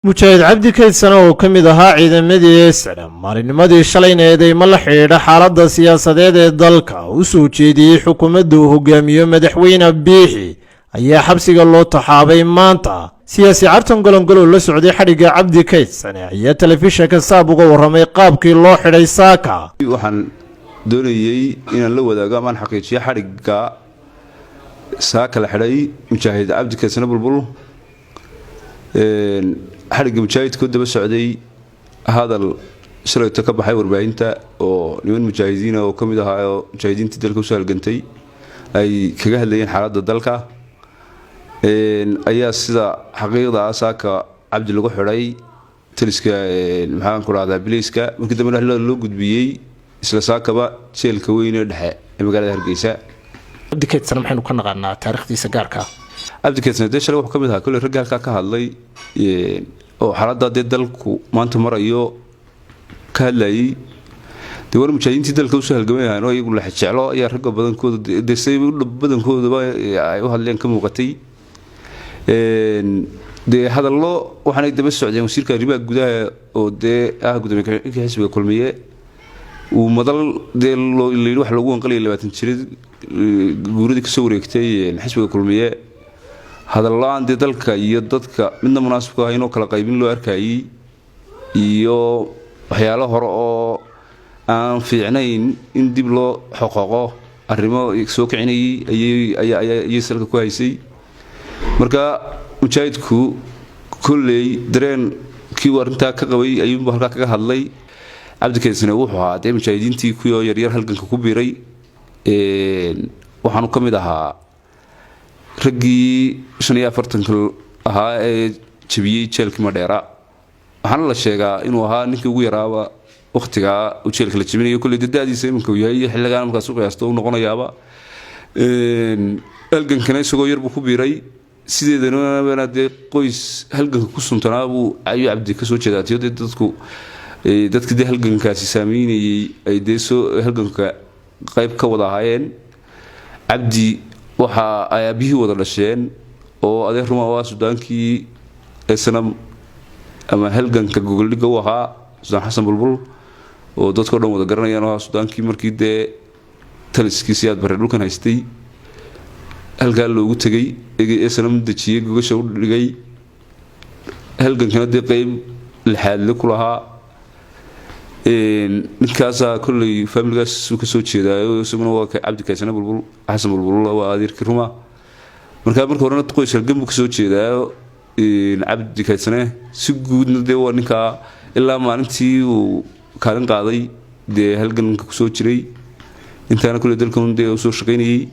mujaahid cabdi kaydsana oo ka mid ahaa ciidamadii SNM maalinimadii shalayneed ay ma la xidhiidha xaaladda siyaasadeed ee dalka u soo jeediyey xukuumadda uu hogaamiyo madaxweyne biixi ayaa xabsiga loo taxaabay maanta siyaasi cartan golongolow la socday xadhigga cabdi kaydsane ayaa telefishinka saab uga warramay qaabkii loo xidhay saaka. waxaan doonayay inaan la wadaago amaan xaqiijiyo xadhigga saaka la xidhay mujaahid cabdi kaydsane bulbul xadhigga mujaahidku daba socday hadal shalayto ka baxay warbaahinta oo niman mujaahidiin oo kamid ahaa mujaahidiintii dalka u soo halgantay ay kaga hadlayeen xaaladda dalka ayaa sida xaqiiqda saaka cabdi lagu xidhay taliska maxaan ku raacdaa biliiska markii dambe loo gudbiyay isla saakaba jeelka weyn ee dhexe ee magaalada Hargeysa. cabdi kaydsane maxaynu ka naqaanaa taariikhdiisa gaarka ah? cabdi kaydsane shalay wuxuu kamid ahaa kulli rag halka ka hadlay oo xaaladda dalku maanta marayo ka hadlayay war mujaahidiintii dalka u soo halgamayaan oo iyagu la jeclo ayaa rag badankooda deesay badankooda ay u hadleen ka muuqatay hadallo waxaanay daba socdeen wasiirka arrimaha gudaha oo gudoomiyaha xisbiga kulmiye uu madal leeyahay wax lagu wanqalay 20 jirid guuridii ka soo wareegtay xisbiga kulmiye hadallaan dalka iyo dadka midna munaasabka ah inuu kala qaybin loo arkayay iyo waxyaalo hore oo aan fiicnayn in dib loo xoqoqo arrimo soo kicinayay ayay salka ku haysay. marka mujaahidku kulley dareenkii warinta ka qabay ayuu halka kaga hadlay. cabdi kaydsane wuxuu ahaa mujaahidiintii kuyo yaryar halganka ku biiray waxaanu ka mid ahaa raggii 45 ahaa ee jabiyay jeelka Madheera. waxaana la sheegaa inuu ahaa ninkii ugu yaraaba waqtiga uu jeelka la jabinayo kulley dadaadiisa iminka uu yahay xilligan markaas u qiyaasto uu noqonayaaba halgankana isagoo yar buu ku biiray sideedana qoys halganka ku suntanaa buu ayuu cabdi ka soo jeedaatay dadka halgankaasi saameynayay ay soo halganka qayb ka wada ahaayeen. cabdi waxa ay aabihii wada dhasheen oo adeer ruma waa Sudaankii SNM ama halganka gogoldhiga u ahaa Sudaan Xasan Bulbul oo dadka dhan wada garanayaan oo Sudaankii markii taliskiisa aad bare dhulkan haystay halka loogu tagay SNM dajiyay gogasha u dhigay halgankana qayb lixaad ku lahaa ninkaas kulley familgaas uu ka soo jeedaayo isaguna waa cabdi kaydsane bulbul xasan bulbul waa adeerkii ruma marka horena qoys halgan buu ka soo jeedaayo cabdi kaydsane si guudna waa ninka ilaa maalintii uu kaalin qaaday halganka ku soo jiray intaana kulley dalkan u soo shaqaynayay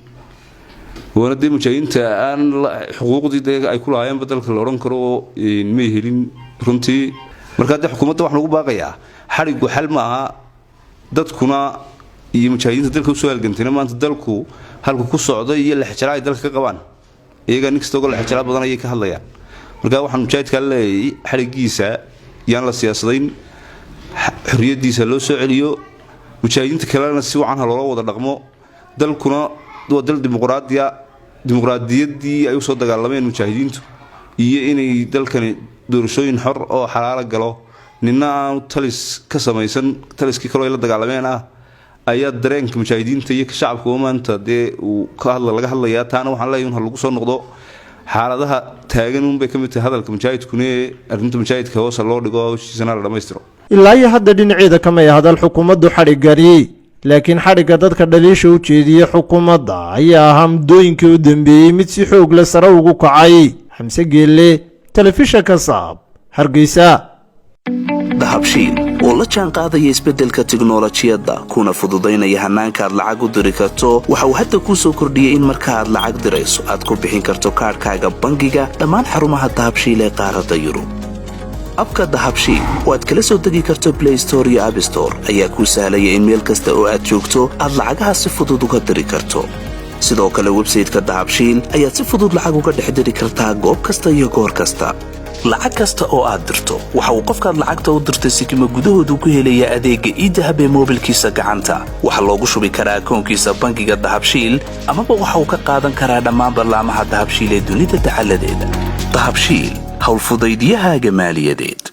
waana mujaahidiinta aan xuquuqdii ay ku lahaayeen dalka la oran karo ma helin runtii. marka xukuumadda wax lagu baaqayaa xarigu xal ma aha dadkuna iyo mujaahidiinta dalka u soo halgantayna maanta dalku halku ku socdo iyo la xijraa ay dalka ka qabaan iyaga ninkastoo la xijraa badan ay ka hadlayaan. marka waxaan mujaahidka leeyahay xarigiisa yaan la siyaasadayn xorriyadiisa loo soo celiyo mujaahidiinta kalena si wacan loo wada dhaqmo dalkuna waa dal dimuqraadiyadii ay u soo dagaalameen mujaahidiintu iyo inay dalkani doorashooyin xor oo xalaal galo nina talis ka samaysan taliskii kale la dagaalameen ayaa dareenka mujaahidiinta iyo shacabka maanta uu ka laga hadlayaa taana waxaan leeyahay in lagu soo noqdo xaaladaha taagan bay ka mid tahay hadalka mujaahidkuna arrinta mujaahidka hoos loo dhigo heshiisana la dhameystiro. ilaa iyo hadda dhinaceeda kama hadal xukuumaddu xadhigari laakiin xadhigga dadka dhaliisha u jeediyay xukuumadda ayaa ahaa muddooyinkii u dambeeyay mid si xoog leh sare ugu kacay. xamse geelle telefishinka saab Hargeysa. dahabshiil oo la jaan qaadaya isbeddelka tiknoolajiyadda kuna fududaynaya hanaanka aad lacag u diri karto waxa uu hadda kuu soo kordhiyey in marka aad lacag dirayso aad ku bixin karto kaarkaaga bangiga dhammaan xarumaha dahabshiil ee qaaradda Yurub. abka dahabshiil oo aad kala soo degi karto Play Store iyo App Store ayaa kuu sahlaya in meel kasta oo aad joogto aad lacagaha si fudud uga diri karto. sidoo kale website-ka dahabshiil ayaad si fudud lacag uga dhex diri kartaa goob kasta iyo goor kasta. lacag kasta oo aad dirto waxa uu qofkaad lacagta u dirtay sikimo gudahoodu ku helayaa adeegga e-dahab ee moobilkiisa gacanta. waxa loogu shubi karaa akoonkiisa bangiga dahabshiil amaba waxa uu ka qaadan karaa dhammaan barnaamijyada dahabshiil ee dunida dacaladeeda. dahabshiil howlfudaydiyahaaga maaliyadeed.